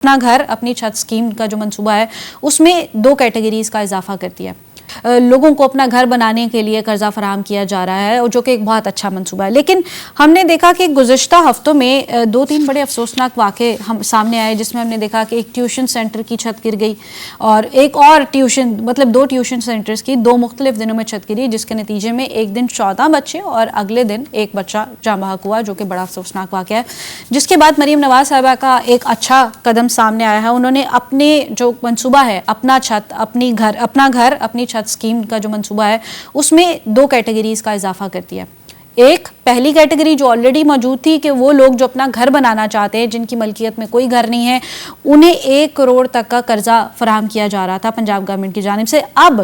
اپنا گھر اپنی چھت اسکیم کا جو منصوبہ ہے اس میں 2 کیٹیگریز کا اضافہ کرتی ہے. لوگوں کو اپنا گھر بنانے کے لیے قرضہ فراہم کیا جا رہا ہے جو کہ ایک بہت اچھا منصوبہ ہے. لیکن ہم نے دیکھا کہ گزشتہ ہفتوں میں 2-3 بڑے افسوسناک واقعے ہم سامنے آئے جس میں ہم نے دیکھا کہ ایک ٹیوشن سینٹر کی چھت گر گئی اور ایک اور ٹیوشن 2 ٹیوشن سینٹرز کی 2 مختلف دنوں میں چھت گری جس کے نتیجے میں ایک دن 14 بچے اور اگلے دن ایک بچہ جاں بحق ہوا جو کہ بڑا افسوسناک واقعہ ہے. جس کے بعد مریم نواز صاحبہ کا ایک اچھا قدم سامنے آیا ہے. انہوں نے اپنے جو منصوبہ ہے اپنا گھر اپنی چھت اسکیم کا جو منصوبہ ہے اس میں 2 کیٹیگریز کا اضافہ کر دیا. ایک پہلی کیٹیگری جو آلریڈی موجود تھی کہ وہ لوگ جو اپنا گھر بنانا چاہتے ہیں جن کی ملکیت میں کوئی گھر نہیں ہے انہیں 1 کروڑ تک کا قرضہ فراہم کیا جا رہا تھا پنجاب گورنمنٹ کی جانب سے. اب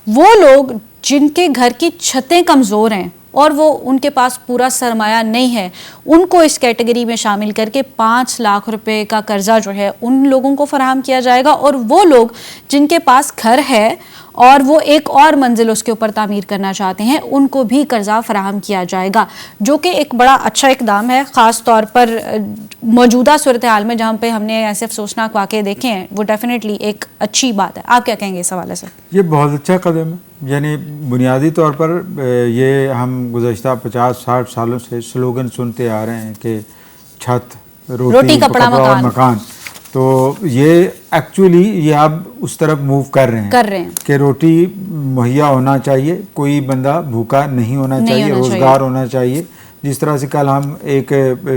وہ لوگ جن کے گھر کی چھتیں کمزور ہیں اور وہ ان کے پاس پورا سرمایہ نہیں ہے ان کو اس کیٹیگری میں شامل کر کے 5 لاکھ روپے کا قرضہ جو ہے ان لوگوں کو فراہم کیا جائے گا. اور وہ لوگ جن کے پاس گھر ہے اور وہ ایک اور منزل اس کے اوپر تعمیر کرنا چاہتے ہیں ان کو بھی قرضہ فراہم کیا جائے گا جو کہ ایک بڑا اچھا اقدام ہے. خاص طور پر موجودہ صورتحال میں جہاں پہ ہم نے ایسے افسوسناک واقعے دیکھے ہیں وہ ڈیفینیٹلی ایک اچھی بات ہے. آپ کیا کہیں گے اس حوالے سے؟ یہ بہت اچھا قدم ہے. یعنی بنیادی طور پر یہ ہم گزشتہ 50-60 سالوں سے سلوگن سنتے آ رہے ہیں کہ چھت روٹی کپڑا اور مکان. تو یہ ایکچولی یہ اب اس طرف موو کر رہے ہیں کہ روٹی مہیا ہونا چاہیے, کوئی بندہ بھوکا نہیں ہونا چاہیے, روزگار ہونا چاہیے. جس طرح سے کل ہم ایک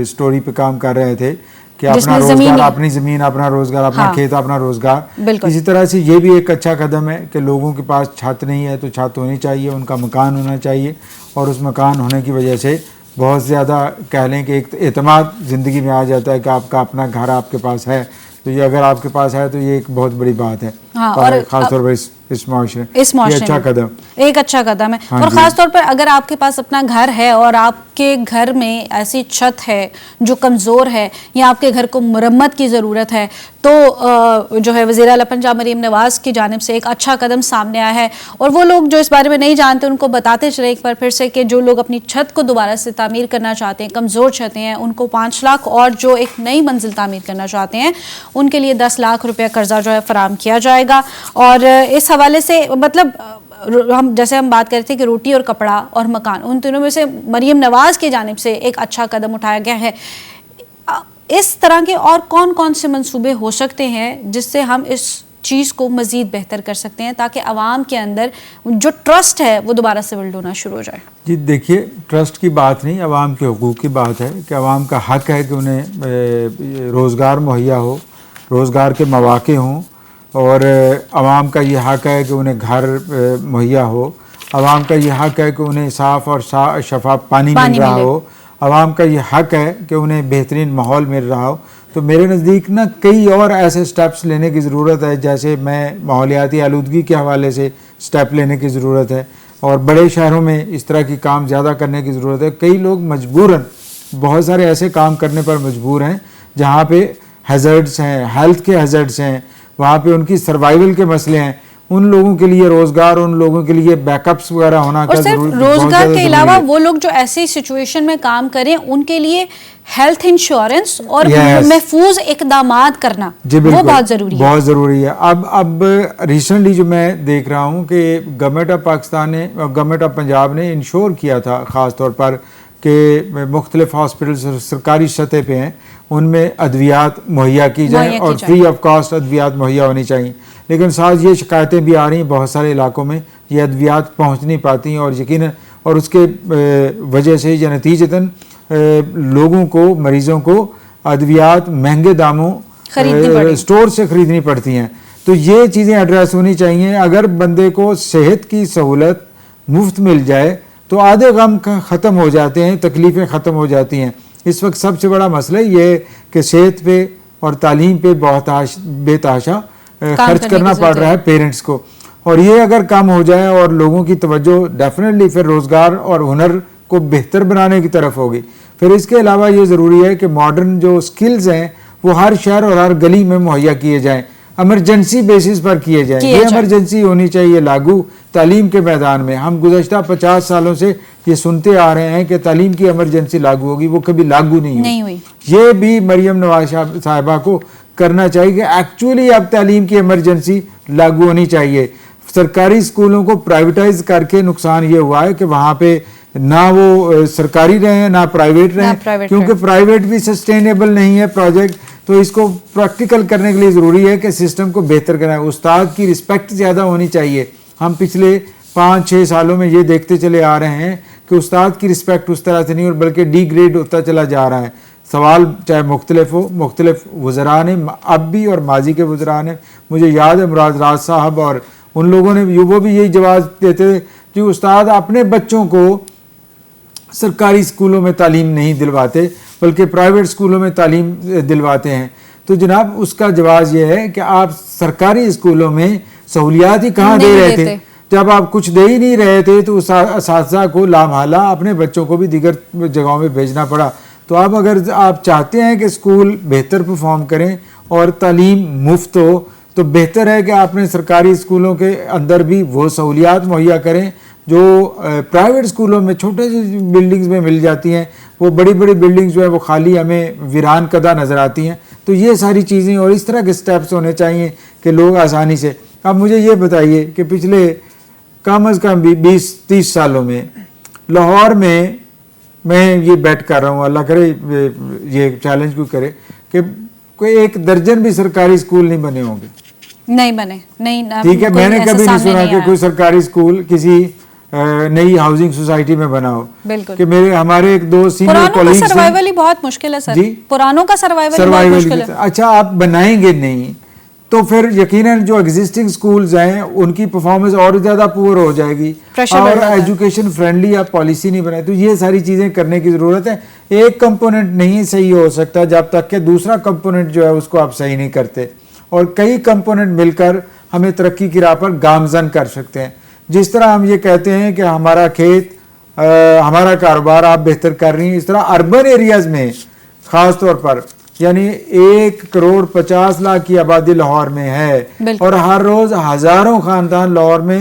سٹوری پہ کام کر رہے تھے کہ اپنا روزگار اپنی زمین اپنا روزگار اپنا کھیت اپنا روزگار. اسی طرح سے یہ بھی ایک اچھا قدم ہے کہ لوگوں کے پاس چھت نہیں ہے تو چھت ہونی چاہیے, ان کا مکان ہونا چاہیے اور اس مکان ہونے کی وجہ سے بہت زیادہ کہہ لیں کہ ایک اعتماد زندگی میں آ جاتا ہے کہ آپ کا اپنا گھر آپ کے پاس ہے. تو یہ اگر آپ کے پاس ہے تو یہ ایک بہت بڑی بات ہے اور خاص طور پر اس معاشرے اچھا قدم ایک اچھا قدم ہے. اور خاص طور پر اگر آپ کے پاس اپنا گھر ہے اور آپ کے گھر میں ایسی چھت ہے جو کمزور ہے یا آپ کے گھر کو مرمت کی ضرورت ہے تو جو ہے وزیر اعلیٰ پنجاب مریم نواز کی جانب سے ایک اچھا قدم سامنے آیا ہے. اور وہ لوگ جو اس بارے میں نہیں جانتے ان کو بتاتے چلے ایک بار پھر سے کہ جو لوگ اپنی چھت کو دوبارہ سے تعمیر کرنا چاہتے ہیں, کمزور چھتیں ہیں, ان کو 5 لاکھ اور جو ایک نئی منزل تعمیر کرنا چاہتے ہیں ان کے لیے 10 لاکھ روپے قرضہ جو ہے فراہم کیا جائے گا. اور اس حوالے سے مطلب ہم بات کرتے ہیں کہ روٹی اور کپڑا اور مکان ان تینوں میں سے مریم نواز کی جانب سے ایک اچھا قدم اٹھایا گیا ہے. اس طرح کے اور کون سے منصوبے ہو سکتے ہیں جس سے ہم اس چیز کو مزید بہتر کر سکتے ہیں تاکہ عوام کے اندر جو ٹرسٹ ہے وہ دوبارہ سے بلڈ ہونا شروع ہو جائے؟ جی دیکھیے, ٹرسٹ کی بات نہیں, عوام کے حقوق کی بات ہے کہ عوام کا حق ہے کہ انہیں روزگار مہیا ہو, روزگار کے مواقع ہوں, اور عوام کا یہ حق ہے کہ انہیں گھر مہیا ہو, عوام کا یہ حق ہے کہ انہیں صاف اور شفاف پانی مل رہا ہو, عوام کا یہ حق ہے کہ انہیں بہترین ماحول مل رہا ہو. تو میرے نزدیک کئی اور ایسے سٹیپس لینے کی ضرورت ہے, جیسے میں ماحولیاتی آلودگی کے حوالے سے سٹیپ لینے کی ضرورت ہے اور بڑے شہروں میں اس طرح کی کام زیادہ کرنے کی ضرورت ہے. کئی لوگ مجبوراً بہت سارے ایسے کام کرنے پر مجبور ہیں جہاں پہ ہیزرڈس ہیں, ہیلتھ کے ہیزرڈس ہیں, وہاں پہ ان کی سروائیول کے مسئلے ہیں. ان لوگوں کے لیے روزگار, ان لوگوں کے لیے بیک اپس وغیرہ ہونا اور صرف روزگار کے علاوہ وہ لوگ جو ایسی سچویشن میں کام کریں ان کے لیے ہیلتھ انشورنس اور محفوظ اقدامات کرنا وہ بہت ضروری ہے. بہت ضروری ہے. اب ریسنٹلی جو میں دیکھ رہا ہوں کہ گورنمنٹ آف پاکستان نے گورنمنٹ آف پنجاب نے انشور کیا تھا خاص طور پر کہ مختلف ہاسپٹلز سرکاری سطح پہ ہیں ان میں ادویات مہیا کی جائیں اور فری آف کاسٹ ادویات مہیا ہونی چاہیے. لیکن ساتھ یہ شکایتیں بھی آ رہی ہیں بہت سارے علاقوں میں یہ ادویات پہنچ نہیں پاتی ہیں اور یقیناً اور اس کے وجہ سے یا نتیجتاً لوگوں کو, مریضوں کو ادویات مہنگے داموں اسٹور سے خریدنی پڑتی ہیں. تو یہ چیزیں ایڈریس ہونی چاہیے. اگر بندے کو صحت کی سہولت مفت مل جائے تو آدھے غم ختم ہو جاتے ہیں, تکلیفیں ختم ہو جاتی ہیں. اس وقت سب سے بڑا مسئلہ یہ کہ صحت پہ اور تعلیم پہ بہت بے تحاشا خرچ کرنا پڑ رہا ہے پیرنٹس کو, اور یہ اگر کم ہو جائے اور لوگوں کی توجہ ڈیفینیٹلی پھر روزگار اور ہنر کو بہتر بنانے کی طرف ہوگی. پھر اس کے علاوہ یہ ضروری ہے کہ ماڈرن جو سکلز ہیں وہ ہر شہر اور ہر گلی میں مہیا کیے جائیں, ایمرجنسی بیسس پر کیے جائیں. یہ ایمرجنسی ہونی چاہیے لاگو تعلیم کے میدان میں. ہم گزشتہ 50 سالوں سے یہ سنتے آ رہے ہیں کہ تعلیم کی ایمرجنسی لاگو ہوگی, وہ کبھی لاگو نہیں ہوئی. یہ بھی مریم نواز صاحبہ کو کرنا چاہیے کہ ایکچولی اب تعلیم کی ایمرجنسی لاگو ہونی چاہیے. سرکاری اسکولوں کو پرائیویٹائز کر کے نقصان یہ ہوا ہے کہ وہاں پہ نہ وہ سرکاری رہے ہیں نہ پرائیویٹ رہے ہیں, کیونکہ پرائیویٹ بھی سسٹینیبل نہیں ہے پروجیکٹ. تو اس کو پریکٹیکل کرنے کے لیے ضروری ہے کہ سسٹم کو بہتر کرنا ہے. استاد کی رسپیکٹ زیادہ ہونی چاہیے. ہم پچھلے 5-6 سالوں میں یہ دیکھتے چلے آ رہے ہیں کہ استاد کی رسپیکٹ اس طرح سے نہیں اور بلکہ ڈی گریڈ ہوتا چلا جا رہا ہے. سوال چاہے مختلف ہو, مختلف وزراء نے اب بھی اور ماضی کے وزراء نے, مجھے یاد ہے مراد راج صاحب اور ان لوگوں نے وہ بھی یہی جواز دیتے تھے کہ استاد اپنے بچوں کو سرکاری اسکولوں میں تعلیم نہیں دلواتے بلکہ پرائیویٹ اسکولوں میں تعلیم دلواتے ہیں. تو جناب اس کا جواز یہ ہے کہ آپ سرکاری اسکولوں میں سہولیات ہی کہاں دے رہے تھے؟ جب آپ کچھ دے ہی نہیں رہے تھے تو اساتذہ کو لامحالہ اپنے بچوں کو بھی دیگر جگہوں میں بھیجنا پڑا. تو اب اگر آپ چاہتے ہیں کہ اسکول بہتر پرفارم کریں اور تعلیم مفت ہو تو بہتر ہے کہ آپ نے سرکاری اسکولوں کے اندر بھی وہ سہولیات مہیا کریں جو پرائیویٹ اسکولوں میں چھوٹے سی بلڈنگز میں مل جاتی ہیں. وہ بڑی بڑی بلڈنگز جو ہے وہ خالی ہمیں ویران کدہ نظر آتی ہیں. تو یہ ساری چیزیں اور اس طرح کے سٹیپس ہونے چاہیے کہ لوگ آسانی سے. اب مجھے یہ بتائیے کہ پچھلے کم از کم 20-30 سالوں میں لاہور میں یہ بیٹ کر رہا ہوں, اللہ کرے یہ چیلنج کوئی کرے, کہ کوئی 1 درجن بھی سرکاری اسکول نہیں بنے ہوں گے. نہیں بنے, نہیں, ٹھیک ہے. میں نے کبھی نہیں سنا کہ کوئی سرکاری اسکول کسی نئی ہاؤسنگ سوسائٹی میں بنا ہو. بالکل. کہ ہمارے ایک 2 سینئر کالجز ہیں, سروائیول ہی بہت مشکل ہے سر. جی, پرانوں کا سروائیول بہت مشکل ہے. اچھا, آپ بنائیں گے نہیں تو پھر یقیناً جو ایگزسٹنگ سکولز ہیں ان کی پرفارمنس اور زیادہ پور ہو جائے گی اور ایجوکیشن فرینڈلی آپ پالیسی نہیں بنائے. تو یہ ساری چیزیں کرنے کی ضرورت ہے. ایک کمپوننٹ نہیں صحیح ہو سکتا جب تک کہ دوسرا کمپوننٹ جو ہے اس کو آپ صحیح نہیں کرتے, اور کئی کمپوننٹ مل کر ہمیں ترقی کی راہ پر گامزن کر سکتے ہیں. جس طرح ہم یہ کہتے ہیں کہ ہمارا کھیت ہمارا کاروبار آپ بہتر کر رہی ہیں, اس طرح اربن ایریاز میں خاص طور پر یعنی 1.50 کروڑ کی آبادی لاہور میں ہے اور ہر روز ہزاروں خاندان لاہور میں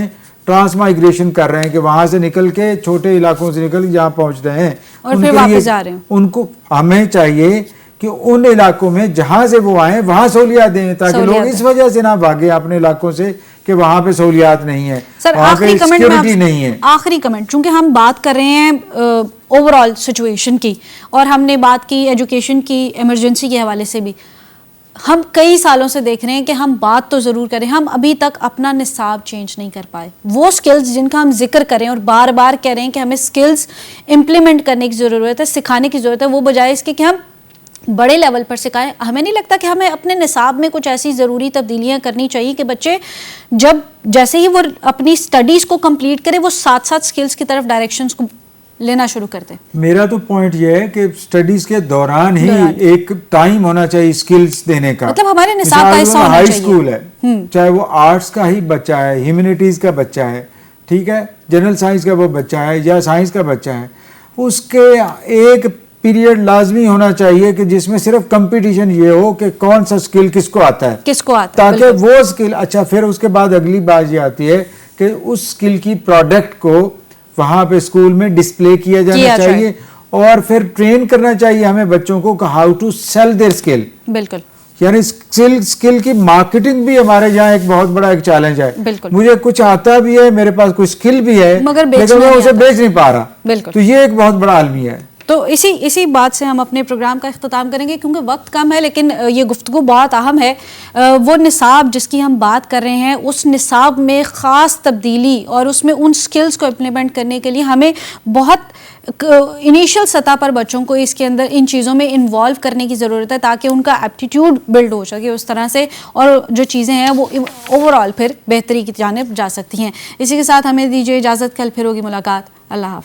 ٹرانس مائگریشن کر رہے ہیں کہ وہاں سے نکل کے چھوٹے علاقوں سے نکل کے جہاں پہنچ رہے ہیں اور پھر واپس جا رہے ہیں. ان کو ہمیں چاہیے کہ ان علاقوں میں جہاں سے وہ آئیں وہاں سہولیات دیں تاکہ لوگ اس وجہ سے نہ بھاگیں اپنے علاقوں سے کہ وہاں پہ سہولیات نہیں ہے, وہاں پہ سیکیورٹی نہیں ہے. آخری کمنٹ, چونکہ ہم بات کر رہے ہیں اوور آل سچویشن کی اور ہم نے بات کی ایجوکیشن کی ایمرجنسی کے حوالے سے بھی, ہم کئی سالوں سے دیکھ رہے ہیں کہ ہم بات تو ضرور کریں, ہم ابھی تک اپنا نصاب چینج نہیں کر پائے. وہ سکلز جن کا ہم ذکر کریں اور بار بار کہہ رہے ہیں کہ ہمیں سکلز امپلیمنٹ کرنے کی ضرورت ہے, سکھانے کی ضرورت ہے, وہ بجائے اس کے کہ ہم بڑے لیول پر سکھائیں. ہمیں نہیں لگتا کہ ہمیں اپنے نصاب میں کچھ ایسی ضروری تبدیلیاں کرنی چاہیے کہ بچے جب جیسے ہی وہ اپنی سٹڈیز کو کمپلیٹ کرے وہ ساتھ ساتھ سکلز کی طرف ڈائریکشنز کو لینا شروع کرتے. میرا تو پوائنٹ یہ ہے کہ سٹڈیز کے دوران ہی ایک ٹائم ہونا چاہیے سکلز دینے کا. مطلب ہمارے نصاب کا حصہ ہونا چاہیے. ہائی اسکول ہے, چاہے وہ آرٹس کا ہی بچہ ہے, ہیومینٹیز کا بچہ ہے, ٹھیک ہے, جنرل سائنس کا وہ بچہ ہے یا سائنس کا بچہ ہے, اس کے ایک پیریڈ لازمی ہونا چاہیے کہ جس میں صرف کمپٹیشن یہ ہو کہ کون سا سکل کس کو آتا ہے, تاکہ وہ سکل. اچھا, پھر اس کے بعد اگلی بات یہ آتی ہے کہ اس سکل کی پروڈکٹ کو وہاں پہ اسکول میں ڈسپلے کیا جانا چاہیے اور پھر ٹرین کرنا چاہیے ہمیں بچوں کو کہ ہاؤ ٹو سیل دیئر سکل. بالکل. یعنی سکل کی مارکیٹنگ بھی ہمارے یہاں ایک بہت بڑا ایک چیلنج ہے. مجھے کچھ آتا بھی ہے, میرے پاس کوئی سکل بھی ہے, لیکن میں اسے بیچ نہیں پا رہا. تو یہ ایک بہت بڑا المیہ ہے. تو اسی بات سے ہم اپنے پروگرام کا اختتام کریں گے کیونکہ وقت کم ہے, لیکن یہ گفتگو بہت اہم ہے. وہ نصاب جس کی ہم بات کر رہے ہیں, اس نصاب میں خاص تبدیلی اور اس میں ان سکلز کو امپلیمنٹ کرنے کے لیے ہمیں بہت انیشل سطح پر بچوں کو اس کے اندر ان چیزوں میں انوالو کرنے کی ضرورت ہے تاکہ ان کا ایپٹیٹیوڈ بلڈ ہو سکے اس طرح سے, اور جو چیزیں ہیں وہ اوور آل پھر بہتری کی جانب جا سکتی ہیں. اسی کے ساتھ ہمیں دیجیے اجازت, کل پھر ہوگی ملاقات. اللہ حافظ.